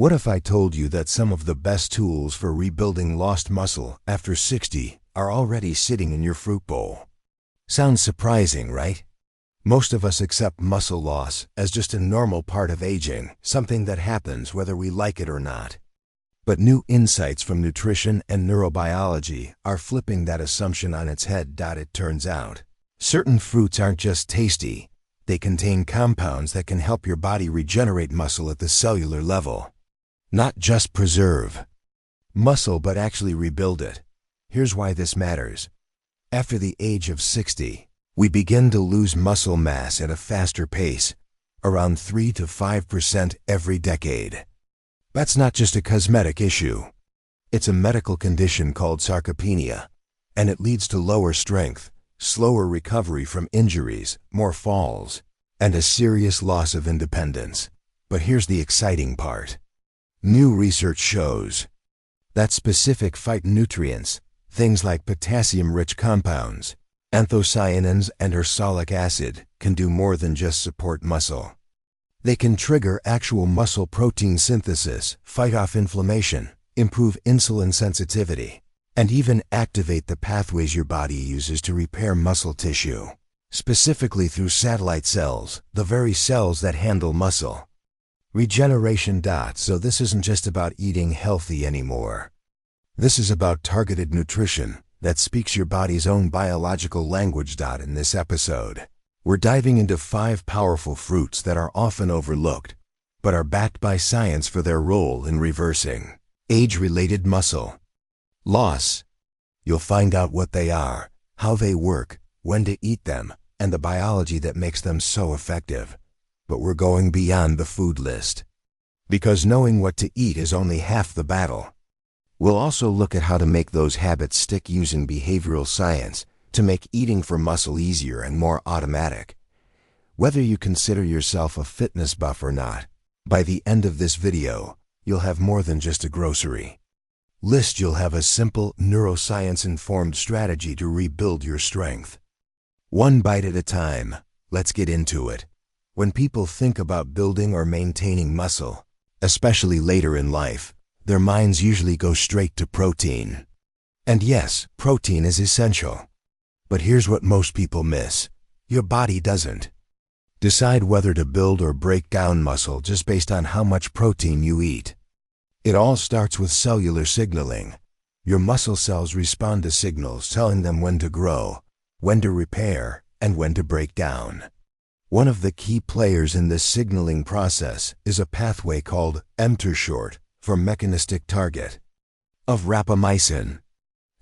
What if I told you that some of the best tools for rebuilding lost muscle after 60 are already sitting in your fruit bowl? Sounds surprising, right? Most of us accept muscle loss as just a normal part of aging, something that happens whether we like it or not. But new insights from nutrition and neurobiology are flipping that assumption on its head. It turns out, certain fruits aren't just tasty, they contain compounds that can help your body regenerate muscle at the cellular level. Not just preserve muscle, but actually rebuild it. Here's why this matters. After the age of 60, we begin to lose muscle mass at a faster pace, around 3 to 5% every decade. That's not just a cosmetic issue. It's a medical condition called sarcopenia, and it leads to lower strength, slower recovery from injuries, more falls, and a serious loss of independence. But here's the exciting part. New research shows that specific phytonutrients, things like potassium-rich compounds, anthocyanins, and ursolic acid, can do more than just support muscle. They can trigger actual muscle protein synthesis, fight off inflammation, improve insulin sensitivity, and even activate the pathways your body uses to repair muscle tissue, specifically through satellite cells, the very cells that handle muscle regeneration. So this isn't just about eating healthy anymore. This is about targeted nutrition that speaks your body's own biological language. In this episode, we're diving into 5 powerful fruits that are often overlooked, but are backed by science for their role in reversing age-related muscle loss. You'll find out what they are, how they work, when to eat them, and the biology that makes them so effective. But we're going beyond the food list, because knowing what to eat is only half the battle. We'll also look at how to make those habits stick using behavioral science to make eating for muscle easier and more automatic. Whether you consider yourself a fitness buff or not, by the end of this video, you'll have more than just a grocery list. You'll have a simple, neuroscience-informed strategy to rebuild your strength. One bite at a time. Let's get into it. When people think about building or maintaining muscle, especially later in life, their minds usually go straight to protein. And yes, protein is essential. But here's what most people miss. Your body doesn't decide whether to build or break down muscle just based on how much protein you eat. It all starts with cellular signaling. Your muscle cells respond to signals telling them when to grow, when to repair, and when to break down. One of the key players in this signaling process is a pathway called mTOR, short for mechanistic target of rapamycin.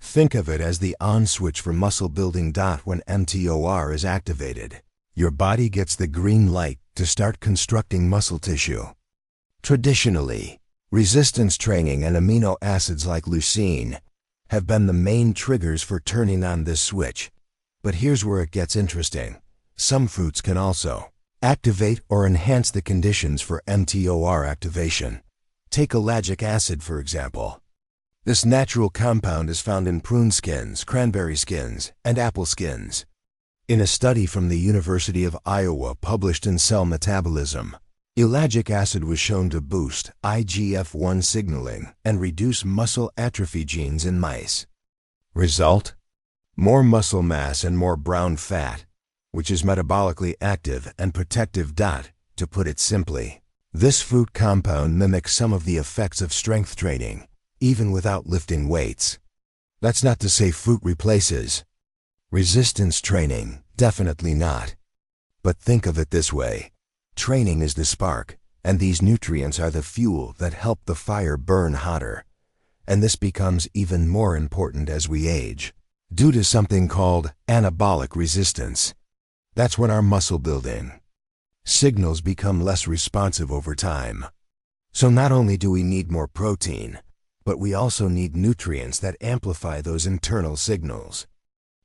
Think of it as the on switch for muscle building. When mTOR is activated, your body gets the green light to start constructing muscle tissue. Traditionally, resistance training and amino acids like leucine have been the main triggers for turning on this switch. But here's where it gets interesting. Some fruits can also activate or enhance the conditions for mTOR activation. Take ellagic acid, for example. This natural compound is found in prune skins, cranberry skins, and apple skins. In a study from the University of Iowa published in Cell Metabolism, ellagic acid was shown to boost IGF-1 signaling and reduce muscle atrophy genes in mice. Result? More muscle mass and more brown fat, which is metabolically active and protective. To put it simply, this fruit compound mimics some of the effects of strength training, even without lifting weights. That's not to say fruit replaces resistance training, definitely not. But think of it this way. Training is the spark, and these nutrients are the fuel that help the fire burn hotter. And this becomes even more important as we age, due to something called anabolic resistance. That's when our muscle building signals become less responsive over time. So not only do we need more protein, but we also need nutrients that amplify those internal signals.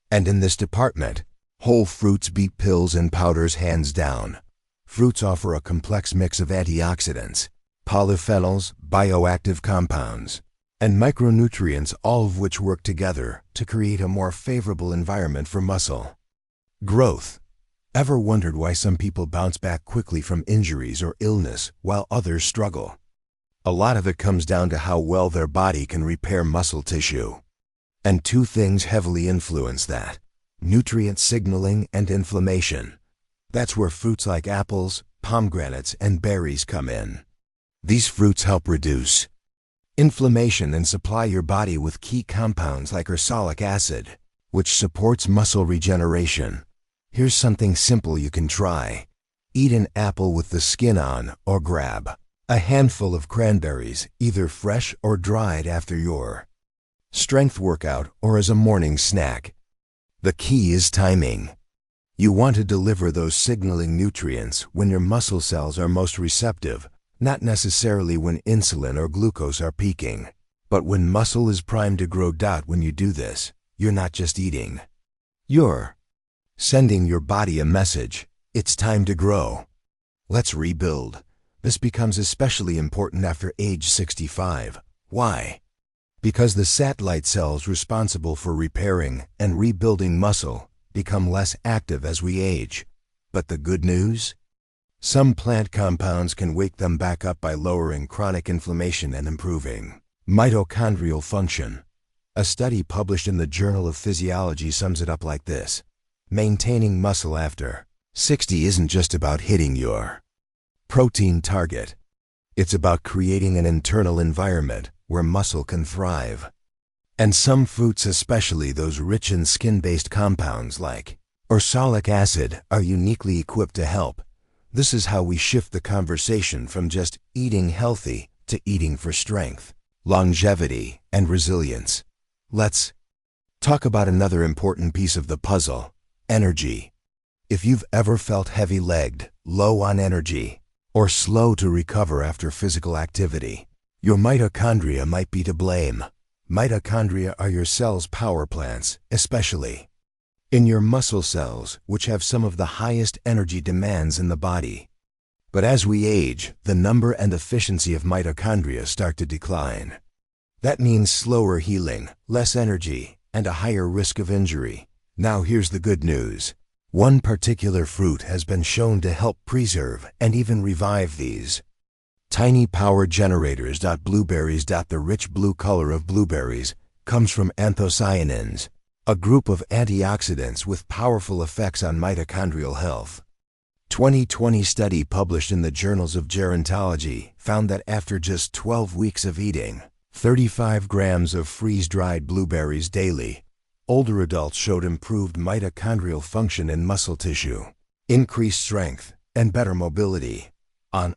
And in this department, whole fruits beat pills and powders hands down. Fruits offer a complex mix of antioxidants, polyphenols, bioactive compounds, and micronutrients, all of which work together to create a more favorable environment for muscle growth. Ever wondered why some people bounce back quickly from injuries or illness while others struggle? A lot of it comes down to how well their body can repair muscle tissue. And two things heavily influence that: nutrient signaling and inflammation. That's where fruits like apples, pomegranates, and berries come in. These fruits help reduce inflammation and supply your body with key compounds like ursolic acid, which supports muscle regeneration. Here's something simple you can try. Eat an apple with the skin on, or grab a handful of cranberries, either fresh or dried after your strength workout or as a morning snack. The key is timing. You want to deliver those signaling nutrients when your muscle cells are most receptive, not necessarily when insulin or glucose are peaking. But when muscle is primed to grow. When you do this, you're not just eating. You're sending your body a message. It's time to grow. Let's rebuild. This becomes especially important after age 65. Why? Because the satellite cells responsible for repairing and rebuilding muscle become less active as we age. But the good news? Some plant compounds can wake them back up by lowering chronic inflammation and improving mitochondrial function. A study published in the Journal of Physiology sums it up like this: maintaining muscle after 60 isn't just about hitting your protein target. It's about creating an internal environment where muscle can thrive. And some fruits, especially those rich in skin-based compounds like ursolic acid, are uniquely equipped to help. This is how we shift the conversation from just eating healthy to eating for strength, longevity, and resilience. Let's talk about another important piece of the puzzle: energy. If you've ever felt heavy-legged, low on energy, or slow to recover after physical activity, your mitochondria might be to blame. Mitochondria are your cell's power plants, especially in your muscle cells, which have some of the highest energy demands in the body. But as we age, the number and efficiency of mitochondria start to decline. That means slower healing, less energy, and a higher risk of injury. Now here's the good news. One particular fruit has been shown to help preserve and even revive these tiny power generators. Blueberries. The rich blue color of blueberries comes from anthocyanins, a group of antioxidants with powerful effects on mitochondrial health. 2020 study published in the Journals of Gerontology found that after just 12 weeks of eating 35 grams of freeze-dried blueberries daily, older adults showed improved mitochondrial function in muscle tissue, increased strength, and better mobility. On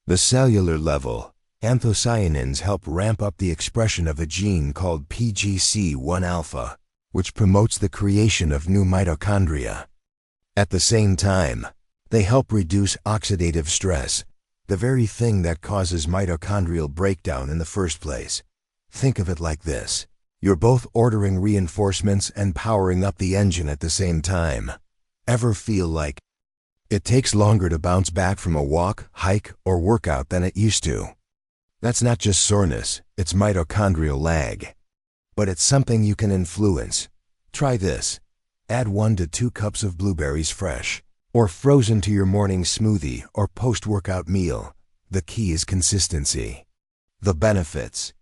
the cellular level, anthocyanins help ramp up the expression of a gene called PGC1-alpha, which promotes the creation of new mitochondria. At the same time, they help reduce oxidative stress, the very thing that causes mitochondrial breakdown in the first place. Think of it like this: you're both ordering reinforcements and powering up the engine at the same time. Ever feel like it takes longer to bounce back from a walk, hike, or workout than it used to? That's not just soreness, it's mitochondrial lag. But it's something you can influence. Try this. Add 1 to 2 cups of blueberries fresh or frozen to your morning smoothie or post-workout meal. The key is consistency. The benefits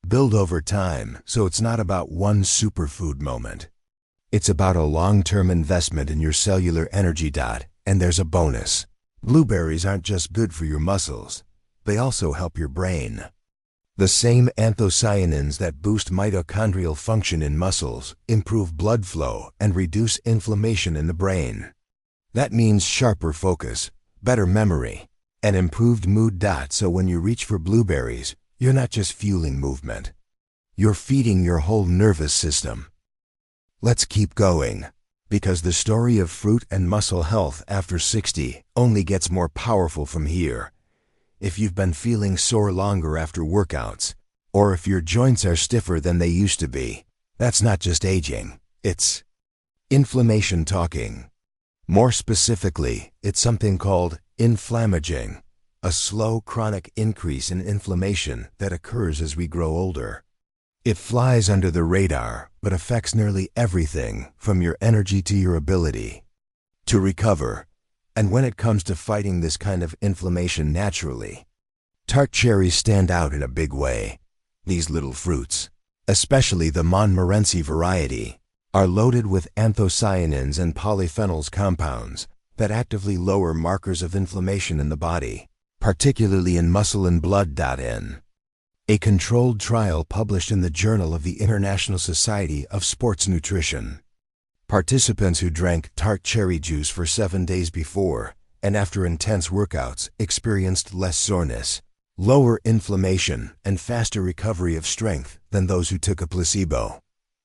build over time, so it's not about one superfood moment. It's about a long-term investment in your cellular energy. And there's a bonus. Blueberries aren't just good for your muscles, they also help your brain. The same anthocyanins that boost mitochondrial function in muscles improve blood flow and reduce inflammation in the brain. That means sharper focus, better memory, and improved mood. So when you reach for blueberries, you're not just fueling movement. You're feeding your whole nervous system. Let's keep going, because the story of fruit and muscle health after 60 only gets more powerful from here. If you've been feeling sore longer after workouts, or if your joints are stiffer than they used to be, that's not just aging, it's inflammation talking. More specifically, it's something called inflammaging, a slow chronic increase in inflammation that occurs as we grow older. It flies under the radar, but affects nearly everything from your energy to your ability to recover. And when it comes to fighting this kind of inflammation naturally, Tart cherries stand out in a big way. These little fruits, especially the Montmorency variety, are loaded with anthocyanins and polyphenols compounds that actively lower markers of inflammation in the body, particularly in muscle and blood. A controlled trial published in the Journal of the International Society of Sports Nutrition. Participants who drank tart cherry juice for 7 days before and after intense workouts experienced less soreness, lower inflammation, and faster recovery of strength than those who took a placebo.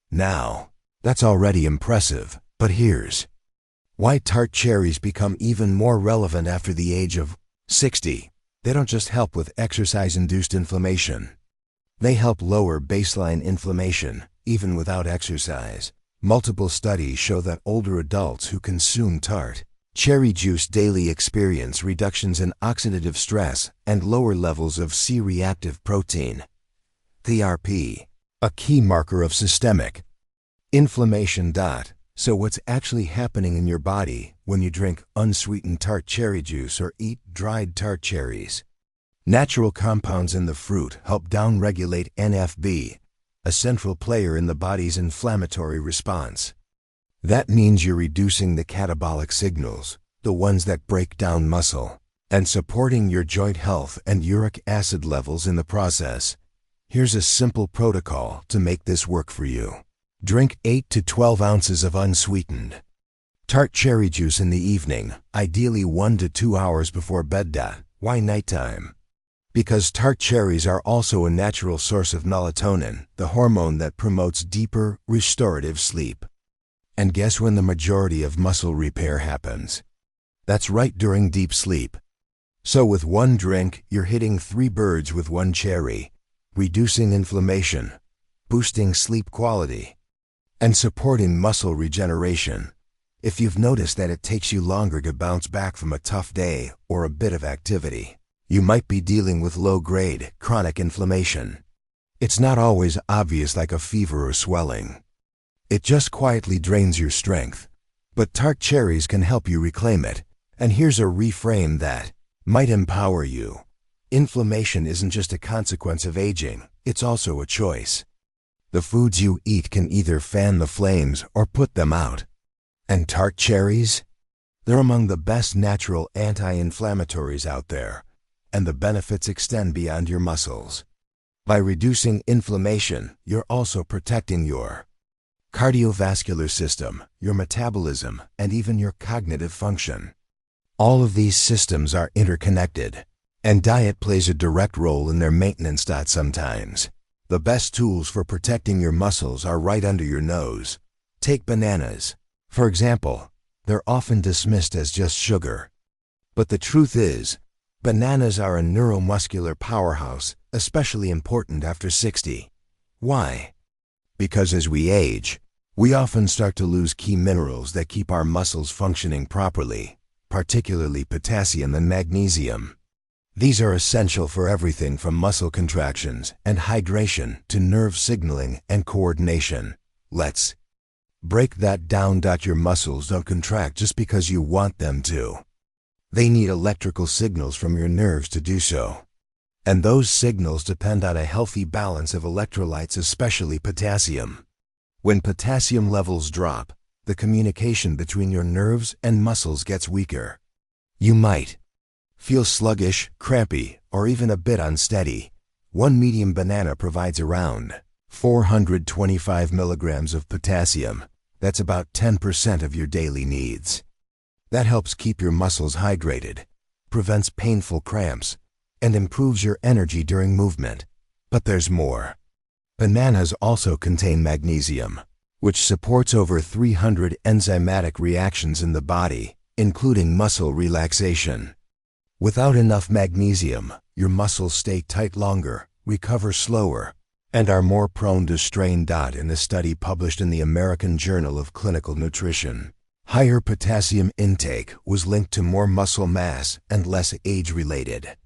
Now, that's already impressive, but here's why tart cherries become even more relevant after the age of 60. They don't just help with exercise-induced inflammation. They help lower baseline inflammation, even without exercise. Multiple studies show that older adults who consume tart cherry juice daily experience reductions in oxidative stress and lower levels of C-reactive protein, TRP, a key marker of systemic inflammation. So what's actually happening in your body when you drink unsweetened tart cherry juice or eat dried tart cherries? Natural compounds in the fruit help downregulate NF-B, a central player in the body's inflammatory response. That means you're reducing the catabolic signals, the ones that break down muscle, and supporting your joint health and uric acid levels in the process. Here's a simple protocol to make this work for you. Drink 8 to 12 ounces of unsweetened tart cherry juice in the evening, ideally 1 to 2 hours before bed. Why nighttime? Because tart cherries are also a natural source of melatonin, the hormone that promotes deeper, restorative sleep. And guess when the majority of muscle repair happens? That's right during deep sleep. So with one drink, you're hitting 3 birds with one cherry, reducing inflammation, boosting sleep quality, and supporting muscle regeneration. If you've noticed that it takes you longer to bounce back from a tough day or a bit of activity, you might be dealing with low-grade, chronic inflammation. It's not always obvious like a fever or swelling. It just quietly drains your strength. But tart cherries can help you reclaim it. And here's a reframe that might empower you. Inflammation isn't just a consequence of aging, it's also a choice. The foods you eat can either fan the flames or put them out. And tart cherries? They're among the best natural anti-inflammatories out there, and the benefits extend beyond your muscles. By reducing inflammation, you're also protecting your cardiovascular system, your metabolism, and even your cognitive function. All of these systems are interconnected, and diet plays a direct role in their maintenance. Sometimes, the best tools for protecting your muscles are right under your nose. Take bananas. For example, they're often dismissed as just sugar. But the truth is, bananas are a neuromuscular powerhouse, especially important after 60. Why? Because as we age, we often start to lose key minerals that keep our muscles functioning properly, particularly potassium and magnesium. These are essential for everything from muscle contractions and hydration to nerve signaling and coordination. Let's break that down. Your muscles don't contract just because you want them to. They need electrical signals from your nerves to do so. And those signals depend on a healthy balance of electrolytes, especially potassium. When potassium levels drop, the communication between your nerves and muscles gets weaker. You might feel sluggish, crampy, or even a bit unsteady. One medium banana provides around 425 milligrams of potassium. That's about 10% of your daily needs. That helps keep your muscles hydrated, prevents painful cramps, and improves your energy during movement. But there's more. Bananas also contain magnesium, which supports over 300 enzymatic reactions in the body, including muscle relaxation. Without enough magnesium, your muscles stay tight longer, recover slower, and are more prone to strain. In a study published in the American Journal of Clinical Nutrition, higher potassium intake was linked to more muscle mass and less age-related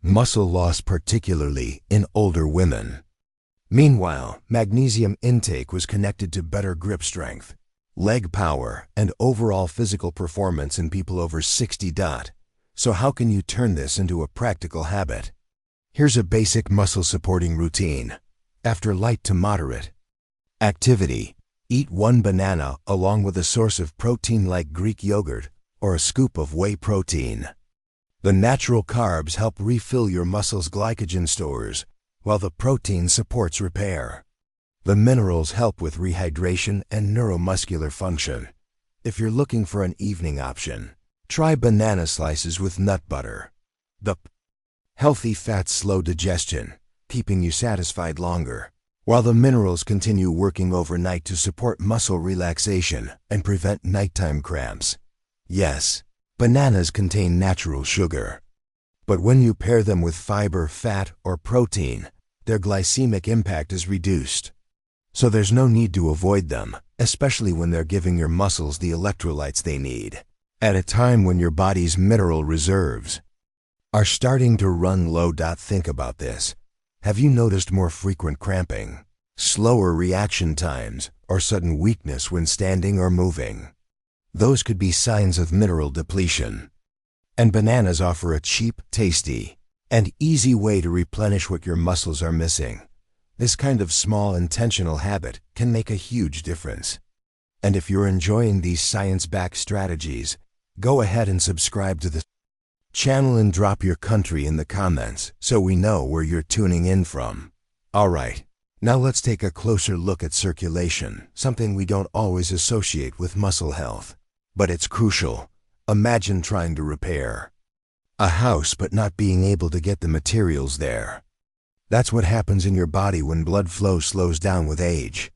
muscle loss, particularly in older women. Meanwhile, magnesium intake was connected to better grip strength, leg power, and overall physical performance in people over 60. So how can you turn this into a practical habit? Here's a basic muscle supporting routine. After light to moderate activity, eat 1 banana along with a source of protein like Greek yogurt or a scoop of whey protein. The natural carbs help refill your muscles' glycogen stores, while the protein supports repair. The minerals help with rehydration and neuromuscular function. If you're looking for an evening option, try banana slices with nut butter. The healthy fats slow digestion, keeping you satisfied longer, while the minerals continue working overnight to support muscle relaxation and prevent nighttime cramps. Yes, bananas contain natural sugar. But when you pair them with fiber, fat, or protein, their glycemic impact is reduced. So there's no need to avoid them, especially when they're giving your muscles the electrolytes they need, at a time when your body's mineral reserves are starting to run low. Think about this. Have you noticed more frequent cramping, slower reaction times, or sudden weakness when standing or moving? Those could be signs of mineral depletion. And bananas offer a cheap, tasty, and easy way to replenish what your muscles are missing. This kind of small intentional habit can make a huge difference. And if you're enjoying these science-backed strategies, go ahead and subscribe to the channel and drop your country in the comments so we know where you're tuning in from. Alright, now let's take a closer look at circulation, something we don't always associate with muscle health. But it's crucial. Imagine trying to repair a house but not being able to get the materials there. That's what happens in your body when blood flow slows down with age.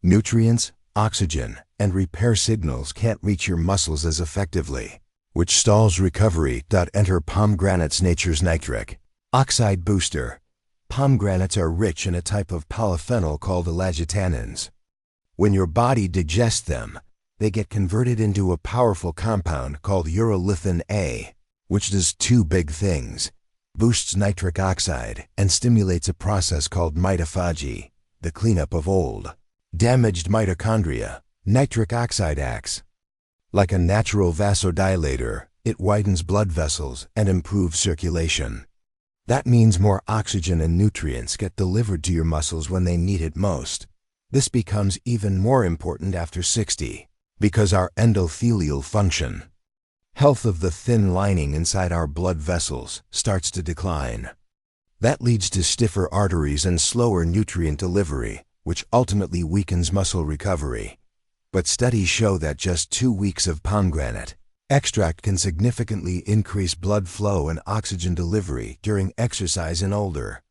Nutrients, oxygen, and repair signals can't reach your muscles as effectively, which stalls recovery. Enter pomegranates, nature's nitric oxide booster. Pomegranates are rich in a type of polyphenol called ellagitannins. When your body digests them, they get converted into a powerful compound called urolithin A, which does 2 big things: boosts nitric oxide and stimulates a process called mitophagy, the cleanup of old, damaged mitochondria. Nitric oxide acts like a natural vasodilator. It widens blood vessels and improves circulation. That means more oxygen and nutrients get delivered to your muscles when they need it most. This becomes even more important after 60, because our endothelial function, health of the thin lining inside our blood vessels, starts to decline. That leads to stiffer arteries and slower nutrient delivery, which ultimately weakens muscle recovery. But studies show that just 2 weeks of pomegranate extract can significantly increase blood flow and oxygen delivery during exercise in older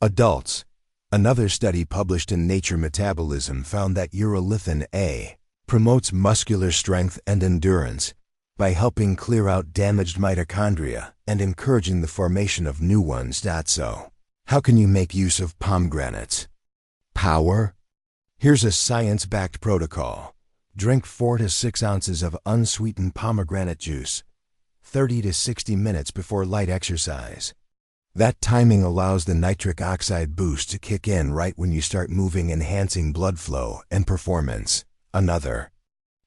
adults. Another study published in Nature Metabolism found that urolithin A promotes muscular strength and endurance by helping clear out damaged mitochondria and encouraging the formation of new ones. So, how can you make use of pomegranates? Power? Here's a science-backed protocol. Drink 4 to 6 ounces of unsweetened pomegranate juice 30 to 60 minutes before light exercise. That timing allows the nitric oxide boost to kick in right when you start moving, enhancing blood flow and performance. Another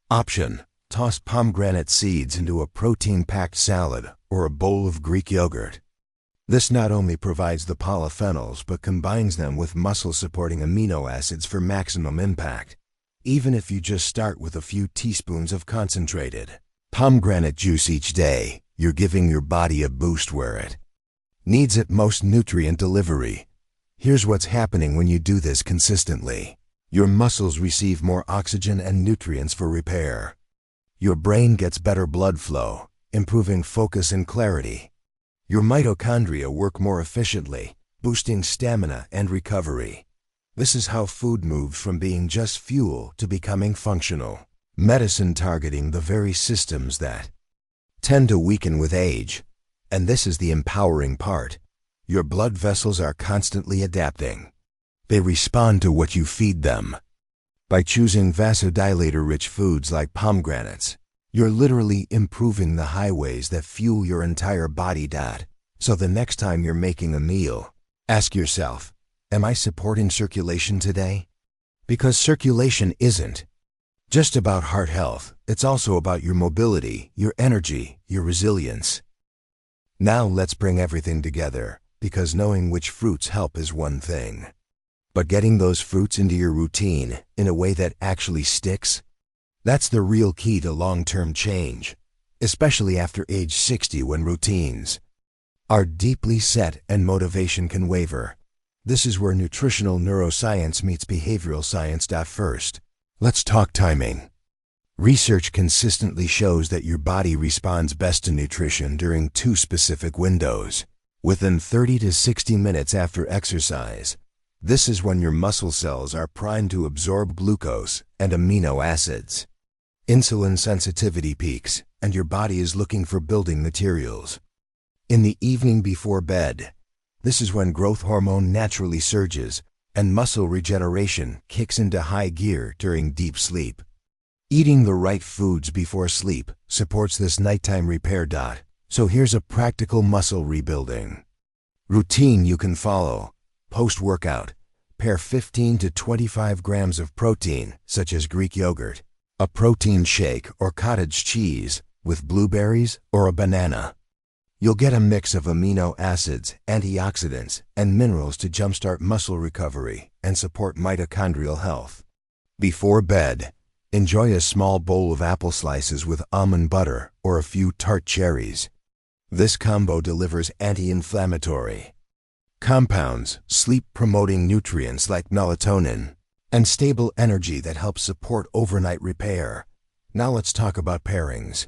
option: toss pomegranate seeds into a protein-packed salad or a bowl of Greek yogurt. This not only provides the polyphenols but combines them with muscle-supporting amino acids for maximum impact. Even if you just start with a few teaspoons of concentrated pomegranate juice each day, you're giving your body a boost where it needs it most: nutrient delivery. Here's what's happening when you do this consistently. Your muscles receive more oxygen and nutrients for repair. Your brain gets better blood flow, improving focus and clarity. Your mitochondria work more efficiently, boosting stamina and recovery. This is how food moves from being just fuel to becoming functional medicine, targeting the very systems that tend to weaken with age. And this is the empowering part. Your blood vessels are constantly adapting. They respond to what you feed them. By choosing vasodilator-rich foods like pomegranates, you're literally improving the highways that fuel your entire body. So the next time you're making a meal, ask yourself, am I supporting circulation today? Because circulation isn't just about heart health, it's also about your mobility, your energy, your resilience. Now let's bring everything together. because knowing which fruits help is one thing. But getting those fruits into your routine in a way that actually sticks, that's the real key to long-term change, especially after age 60 when routines are deeply set and motivation can waver. This is where nutritional neuroscience meets behavioral science. First, let's talk timing. Research consistently shows that your body responds best to nutrition during two specific windows. Within 30 to 60 minutes after exercise, this is when your muscle cells are primed to absorb glucose and amino acids. Insulin sensitivity peaks, and your body is looking for building materials. In the evening before bed, this is when growth hormone naturally surges and muscle regeneration kicks into high gear during deep sleep. Eating the right foods before sleep supports this nighttime repair. So here's a practical muscle rebuilding routine you can follow. Post-workout, pair 15 to 25 grams of protein, such as Greek yogurt, a protein shake or cottage cheese, with blueberries or a banana. You'll get a mix of amino acids, antioxidants, and minerals to jumpstart muscle recovery and support mitochondrial health. Before bed, enjoy a small bowl of apple slices with almond butter or a few tart cherries. This combo delivers anti-inflammatory compounds, sleep-promoting nutrients like melatonin, and stable energy that helps support overnight repair. Now let's talk about pairings.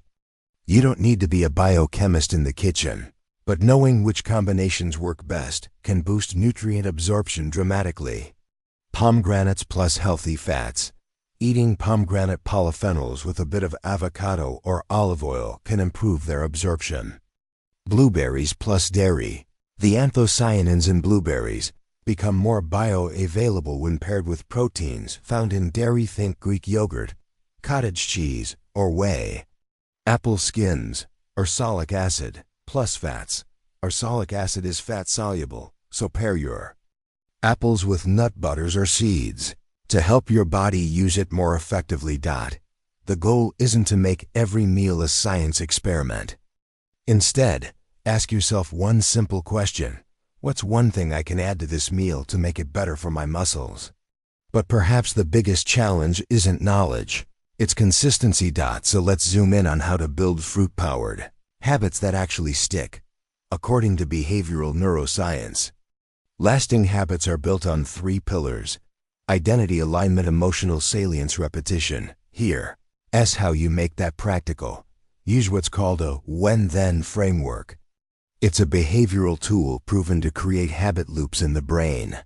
You don't need to be a biochemist in the kitchen, but knowing which combinations work best can boost nutrient absorption dramatically. Pomegranates plus healthy fats. Eating pomegranate polyphenols with a bit of avocado or olive oil can improve their absorption. Blueberries plus dairy. The anthocyanins in blueberries become more bioavailable when paired with proteins found in dairy. Think Greek yogurt, cottage cheese, or whey. Apple skins, ursolic acid, plus fats. Ursolic acid is fat-soluble, so pair your apples with nut butters or seeds to help your body use it more effectively. The goal isn't to make every meal a science experiment. Instead, ask yourself one simple question: what's one thing I can add to this meal to make it better for my muscles? But perhaps the biggest challenge isn't knowledge, it's consistency. So let's zoom in on how to build fruit-powered habits that actually stick. According to behavioral neuroscience, lasting habits are built on 3 pillars: identity, alignment, emotional salience, repetition. Here's how you make that practical. Use what's called a when-then framework. It's a behavioral tool proven to create habit loops in the brain.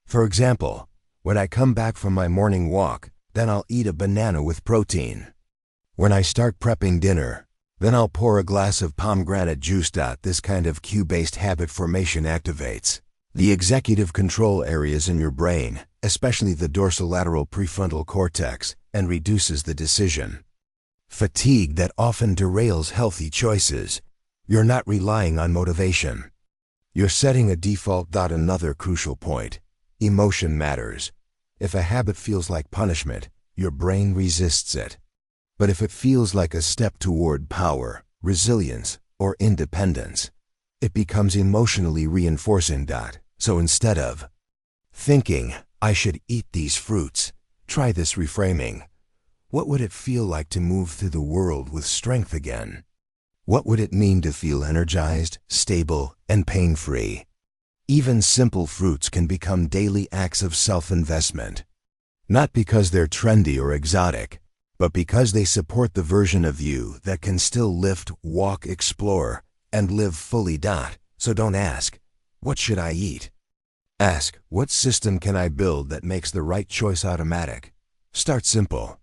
For example, when I come back from my morning walk, then I'll eat a banana with protein. When I start prepping dinner, then I'll pour a glass of pomegranate juice. This kind of cue-based habit formation activates the executive control areas in your brain, especially the dorsolateral prefrontal cortex, and reduces the decision fatigue that often derails healthy choices. You're not relying on motivation. You're setting a default. Another crucial point: emotion matters. If a habit feels like punishment, your brain resists it. But if it feels like a step toward power, resilience, or independence, it becomes emotionally reinforcing. So instead of thinking, "I should eat these fruits," try this reframing. What would it feel like to move through the world with strength again? What would it mean to feel energized, stable, and pain-free? Even simple fruits can become daily acts of self-investment. Not because they're trendy or exotic, but because they support the version of you that can still lift, walk, explore, and live fully. So don't ask, "What should I eat?" Ask, "What system can I build that makes the right choice automatic?" Start simple.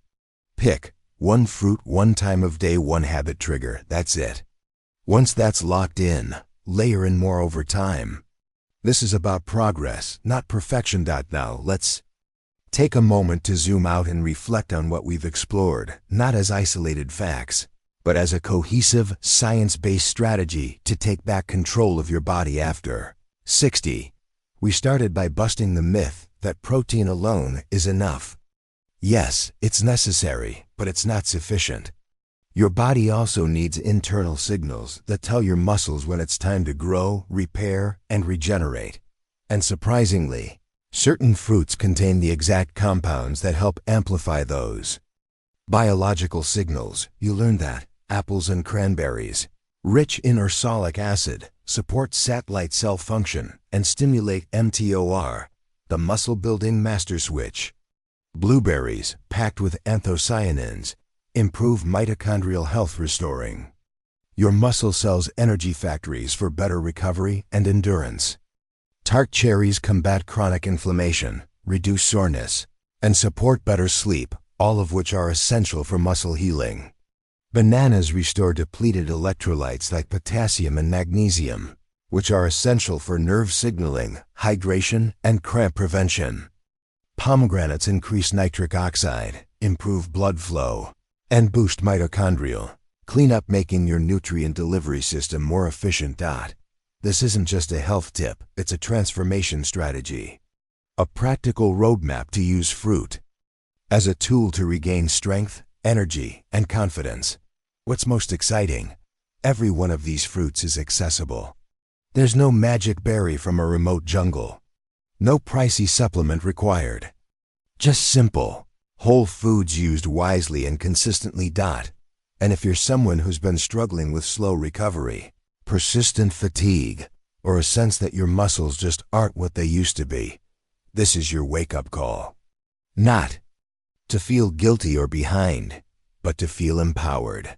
Pick one fruit, one time of day, one habit trigger. That's it. Once that's locked in, layer in more over time. This is about progress, not perfection. Now let's take a moment to zoom out and reflect on what we've explored, not as isolated facts, but as a cohesive, science-based strategy to take back control of your body after 60. We started by busting the myth that protein alone is enough. Yes, it's necessary, but it's not sufficient. Your body also needs internal signals that tell your muscles when it's time to grow, repair, and regenerate. And surprisingly, certain fruits contain the exact compounds that help amplify those biological signals. You learn that apples and cranberries, rich in ursolic acid, support satellite cell function and stimulate mTOR, the muscle-building master switch. Blueberries, packed with anthocyanins, improve mitochondrial health, restoring your muscle cells' energy factories for better recovery and endurance. Tart cherries combat chronic inflammation, reduce soreness, and support better sleep, all of which are essential for muscle healing. Bananas restore depleted electrolytes like potassium and magnesium, which are essential for nerve signaling, hydration, and cramp prevention. Pomegranates increase nitric oxide, improve blood flow, and boost mitochondrial cleanup, making your nutrient delivery system more efficient. This isn't just a health tip, it's a transformation strategy. A practical roadmap to use fruit as a tool to regain strength, energy, and confidence. What's most exciting? Every one of these fruits is accessible. There's no magic berry from a remote jungle. No pricey supplement required. Just simple, whole foods used wisely and consistently. And if you're someone who's been struggling with slow recovery, persistent fatigue, or a sense that your muscles just aren't what they used to be, this is your wake-up call. Not to feel guilty or behind, but to feel empowered.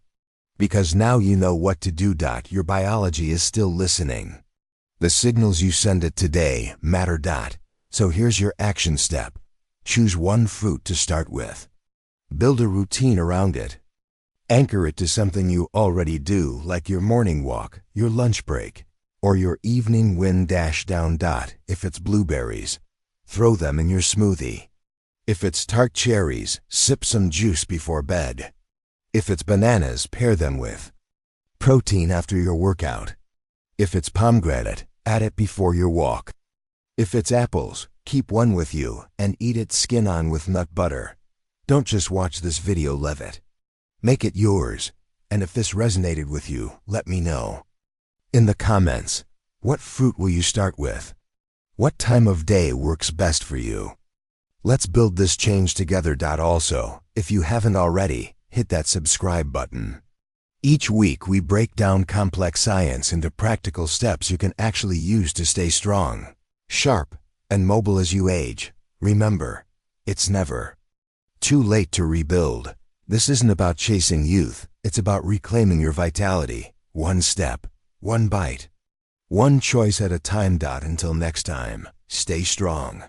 Because now you know what to do. Your biology is still listening. The signals you send it today matter. So here's your action step. Choose one fruit to start with. Build a routine around it. Anchor it to something you already do, like your morning walk, your lunch break, or your evening wind down. If it's blueberries, throw them in your smoothie. If it's tart cherries, sip some juice before bed. If it's bananas, pair them with protein after your workout. If it's pomegranate, add it before your walk. If it's apples, keep one with you and eat it skin on with nut butter. Don't just watch this video, live it. Make it yours. And if this resonated with you, let me know in the comments. What fruit will you start with? What time of day works best for you? Let's build this change together. Also, if you haven't already, hit that subscribe button. Each week we break down complex science into practical steps you can actually use to stay strong, sharp, and mobile as you age. Remember, it's never too late to rebuild. This isn't about chasing youth, it's about reclaiming your vitality. One step, one bite, one choice at a time. Until next time, stay strong.